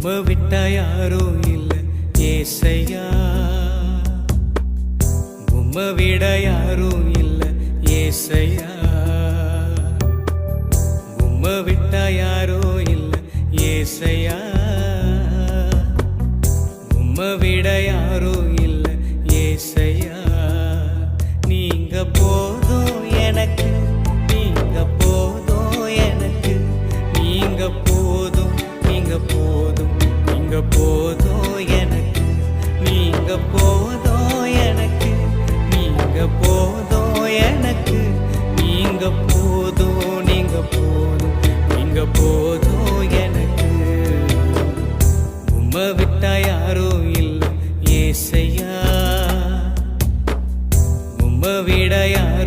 உம்மை விட்டா யாரும் இல்ல ஏசையா, உம்மை விட யாரும் இல்ல ஏசையா, உம்மை விட்டா யாரும் இல்ல ஏசையா, உம்மை விட யாரும் இல்ல ஏசையா. நீங்க போதும் எனக்கு, நீங்க போதும் எனக்கு, நீங்க போதும், நீங்க போதும், நீங்க போதும் எனக்கு, நீங்க போதும் எனக்கு, நீங்க போதும் எனக்கு, நீங்க போதும், நீங்க போதும், நீங்க போதும் எனக்கு. உம்மை விட்டா யாரும் இல்ல ஏசையா, உம்மை விட யாரும்